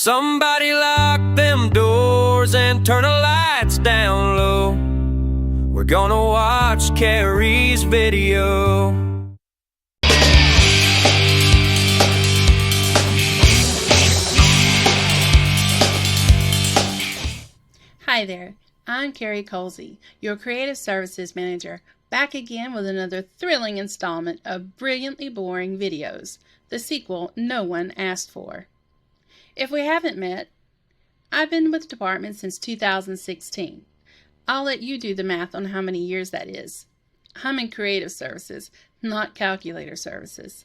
Somebody lock them doors and turn the lights down low. We're gonna watch Carrie's video. Hi there, I'm Carrie Colsey, your Creative Services Manager, back again with another thrilling installment of Brilliantly Boring Videos, the sequel no one asked for. If we haven't met, I've been with the department since 2016. I'll let you do the math on how many years that is. I'm in Creative Services, not Calculator Services.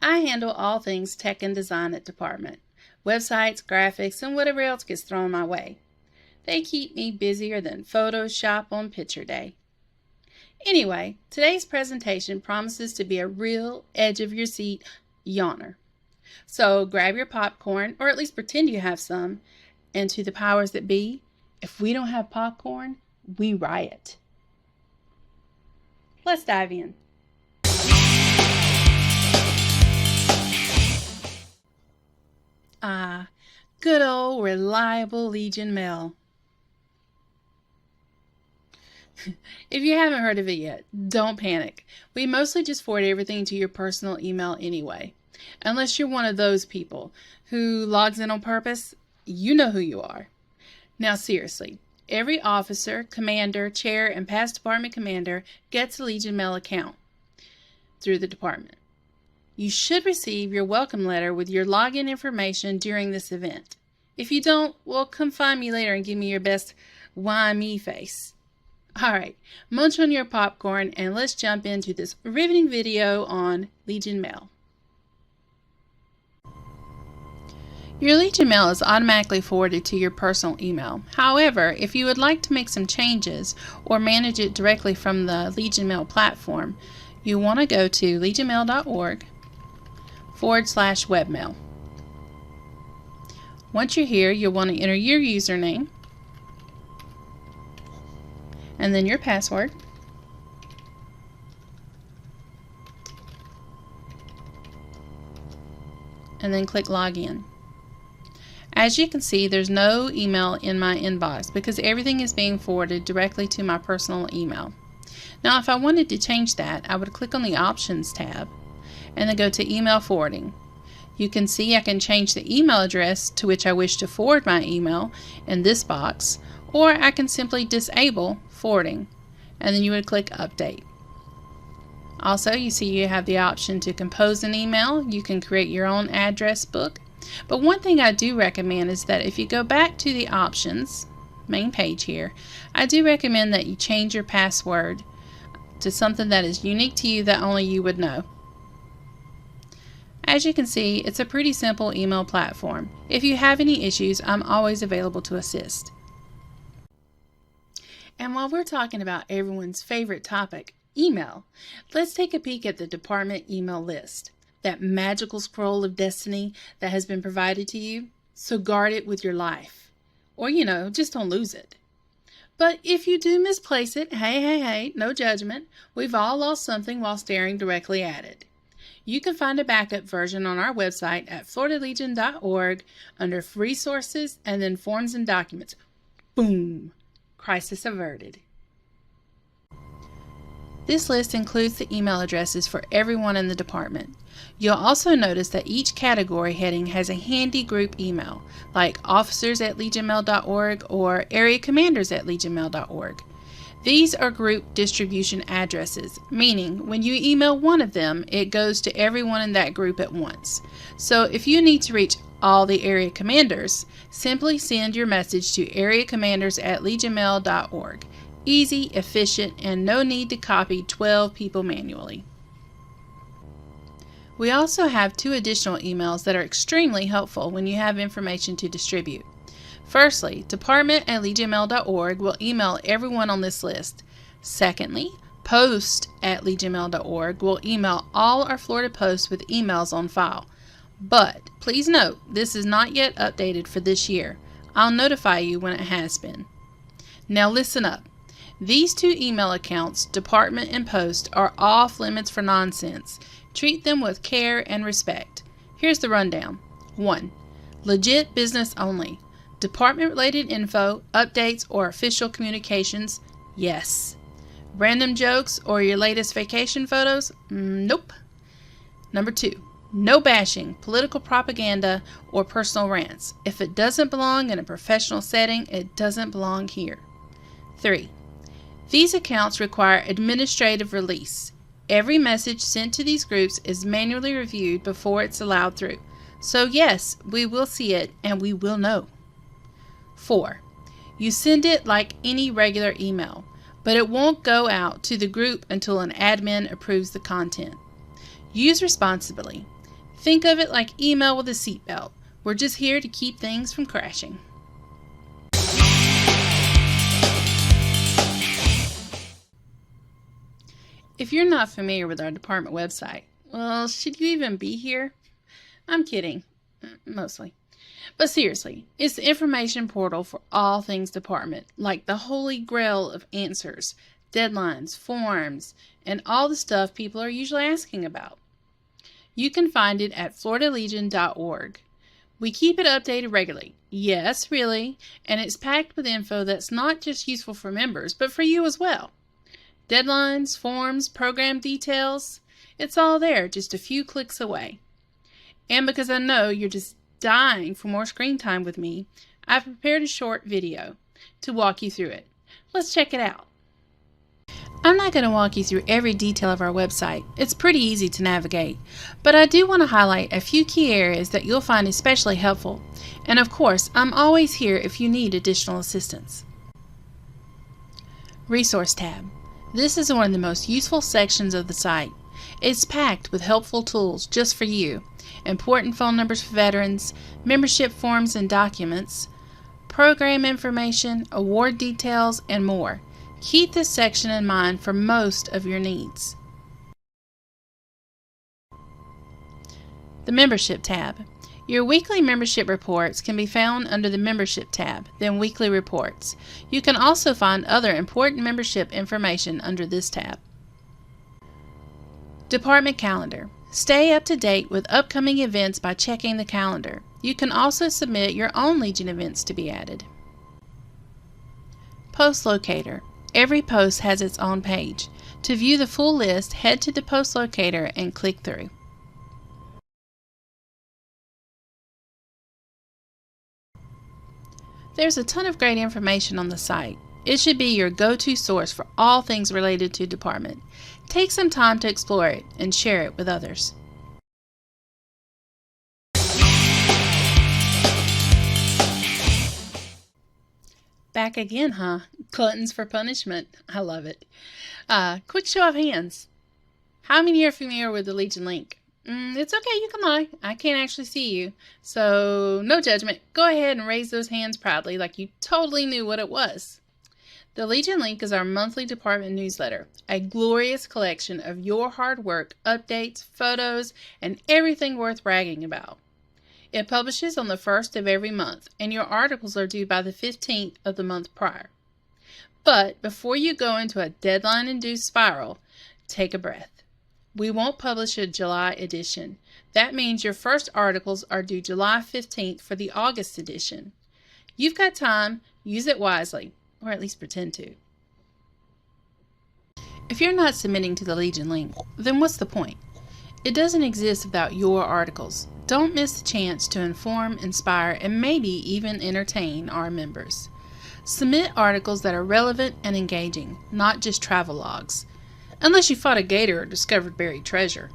I handle all things tech and design at department, websites, graphics, and whatever else gets thrown my way. They keep me busier than Photoshop on picture day. Anyway, today's presentation promises to be a real edge-of-your-seat yawner. So grab your popcorn, or at least pretend you have some, and to the powers that be, if we don't have popcorn, we riot. Let's dive in. Good old reliable Legion Mail. If you haven't heard of it yet, don't panic. We mostly just forward everything to your personal email anyway. Unless you're one of those people who logs in on purpose, you know who you are. Now seriously, every officer, commander, chair, and past department commander gets a Legion Mail account through the department. You should receive your welcome letter with your login information during this event. If you don't, well, come find me later and give me your best why me face. Alright, munch on your popcorn and let's jump into this riveting video on Legion Mail. Your Legion Mail is automatically forwarded to your personal email. However, if you would like to make some changes or manage it directly from the Legion Mail platform, you want to go to legionmail.org/webmail. Once you're here, you'll want to enter your username and then your password. And then click Login. As you can see, there's no email in my inbox because everything is being forwarded directly to my personal email. Now, if I wanted to change that, I would click on the Options tab and then go to Email Forwarding. You can see I can change the email address to which I wish to forward my email in this box, or I can simply disable forwarding, and then you would click Update. Also, you see you have the option to compose an email. You can create your own address book. But one thing I do recommend is that if you go back to the options, main page here, I do recommend that you change your password to something that is unique to you that only you would know. As you can see, it's a pretty simple email platform. If you have any issues, I'm always available to assist. And while we're talking about everyone's favorite topic, email, let's take a peek at the department email list. That magical scroll of destiny that has been provided to you, so guard it with your life. Or, just don't lose it. But if you do misplace it, hey, no judgment. We've all lost something while staring directly at it. You can find a backup version on our website at floridalegion.org under Resources and then Forms and Documents. Boom! Crisis averted. This list includes the email addresses for everyone in the department. You'll also notice that each category heading has a handy group email, like officers@legionmail.org or areacommanders@legionmail.org. These are group distribution addresses, meaning when you email one of them, it goes to everyone in that group at once. So if you need to reach all the area commanders, simply send your message to areacommanders@legionmail.org. Easy, efficient, and no need to copy 12 people manually. We also have 2 additional emails that are extremely helpful when you have information to distribute. Firstly, department@legionmail.org will email everyone on this list. Secondly, post@legionmail.org will email all our Florida posts with emails on file. But please note, this is not yet updated for this year. I'll notify you when it has been. Now listen up. These 2 email accounts, Department and Post, are off limits for nonsense. Treat them with care and respect. Here's the rundown. 1. Legit business only. Department-related info, updates, or official communications? Yes. Random jokes or your latest vacation photos? Nope. Number 2. No bashing, political propaganda, or personal rants. If it doesn't belong in a professional setting, it doesn't belong here. 3. These accounts require administrative release. Every message sent to these groups is manually reviewed before it's allowed through. So yes, we will see it and we will know. 4. You send it like any regular email, but it won't go out to the group until an admin approves the content. Use responsibly. Think of it like email with a seatbelt. We're just here to keep things from crashing. If you're not familiar with our department website, well, should you even be here? I'm kidding. Mostly. But seriously, it's the information portal for all things department, like the holy grail of answers, deadlines, forms, and all the stuff people are usually asking about. You can find it at floridalegion.org. We keep it updated regularly. Yes, really, and it's packed with info that's not just useful for members, but for you as well. Deadlines, forms, program details, it's all there, just a few clicks away. And because I know you're just dying for more screen time with me, I've prepared a short video to walk you through it. Let's check it out. I'm not going to walk you through every detail of our website. It's pretty easy to navigate, but I do want to highlight a few key areas that you'll find especially helpful. And of course, I'm always here if you need additional assistance. Resource tab. This is one of the most useful sections of the site. It's packed with helpful tools just for you. Important phone numbers for veterans, membership forms and documents, program information, award details, and more. Keep this section in mind for most of your needs. The Membership tab. Your weekly membership reports can be found under the Membership tab, then Weekly Reports. You can also find other important membership information under this tab. Department Calendar. Stay up to date with upcoming events by checking the calendar. You can also submit your own Legion events to be added. Post Locator. Every post has its own page. To view the full list, head to the Post Locator and click through. There's a ton of great information on the site. It should be your go-to source for all things related to department. Take some time to explore it and share it with others. Back again, huh? Gluttons for punishment. I love it. Quick show of hands. How many are familiar with the Legion link? It's okay, you can lie. I can't actually see you. So, no judgment. Go ahead and raise those hands proudly like you totally knew what it was. The Legion link is our monthly department newsletter, a glorious collection of your hard work, updates, photos, and everything worth bragging about. It publishes on the 1st of every month, and your articles are due by the 15th of the month prior. But before you go into a deadline-induced spiral, take a breath. We won't publish a July edition. That means your first articles are due July 15th for the August edition. You've got time, use it wisely, or at least pretend to. If you're not submitting to the Legion link, then what's the point? It doesn't exist without your articles. Don't miss the chance to inform, inspire, and maybe even entertain our members. Submit articles that are relevant and engaging, not just travel logs. Unless you fought a gator or discovered buried treasure.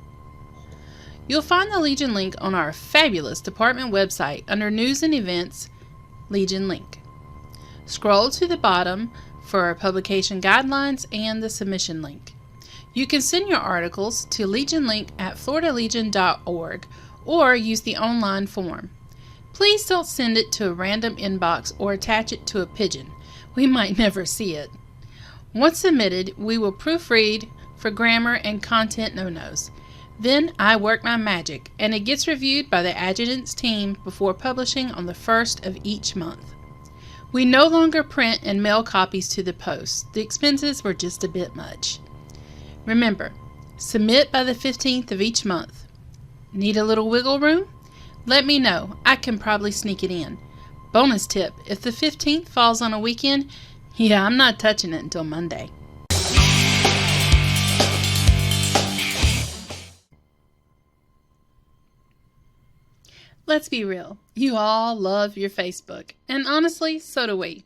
You'll find the Legion link on our fabulous department website under News and Events, Legion link. Scroll to the bottom for our publication guidelines and the submission link. You can send your articles to legionlink@floridalegion.org or use the online form. Please don't send it to a random inbox or attach it to a pigeon. We might never see it. Once submitted, we will proofread for grammar and content no-nos. Then I work my magic, and it gets reviewed by the adjutant's team before publishing on the 1st of each month. We no longer print and mail copies to the post. The expenses were just a bit much. Remember, submit by the 15th of each month. Need a little wiggle room? Let me know. I can probably sneak it in. Bonus tip, if the 15th falls on a weekend, yeah, I'm not touching it until Monday. Let's be real. You all love your Facebook. And honestly, so do we.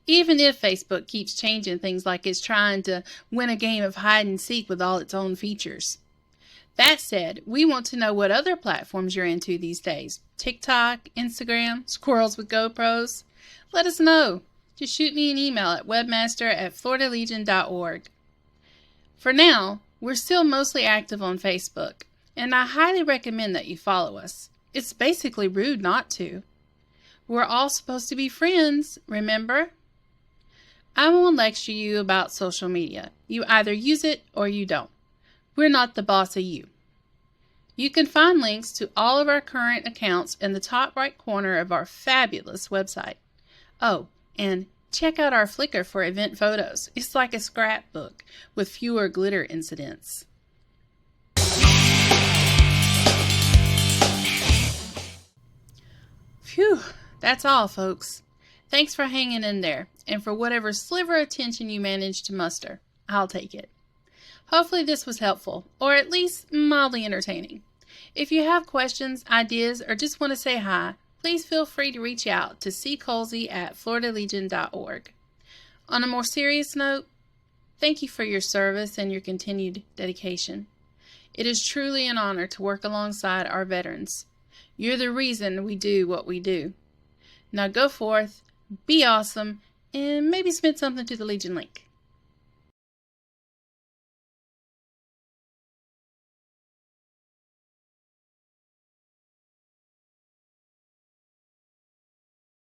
Even if Facebook keeps changing things like it's trying to win a game of hide and seek with all its own features. That said, we want to know what other platforms you're into these days. TikTok, Instagram, squirrels with GoPros. Let us know. Just shoot me an email at webmaster@floridalegion.org. For now, we're still mostly active on Facebook, and I highly recommend that you follow us. It's basically rude not to. We're all supposed to be friends, remember? I won't lecture you about social media. You either use it or you don't. We're not the boss of you. You can find links to all of our current accounts in the top right corner of our fabulous website. Oh, and check out our Flickr for event photos. It's like a scrapbook with fewer glitter incidents. Phew, that's all, folks. Thanks for hanging in there, and for whatever sliver of attention you managed to muster. I'll take it. Hopefully this was helpful, or at least mildly entertaining. If you have questions, ideas, or just want to say hi, please feel free to reach out to ccolsey@floridalegion.org. On a more serious note, thank you for your service and your continued dedication. It is truly an honor to work alongside our veterans. You're the reason we do what we do. Now go forth, be awesome, and maybe submit something to the Legion link.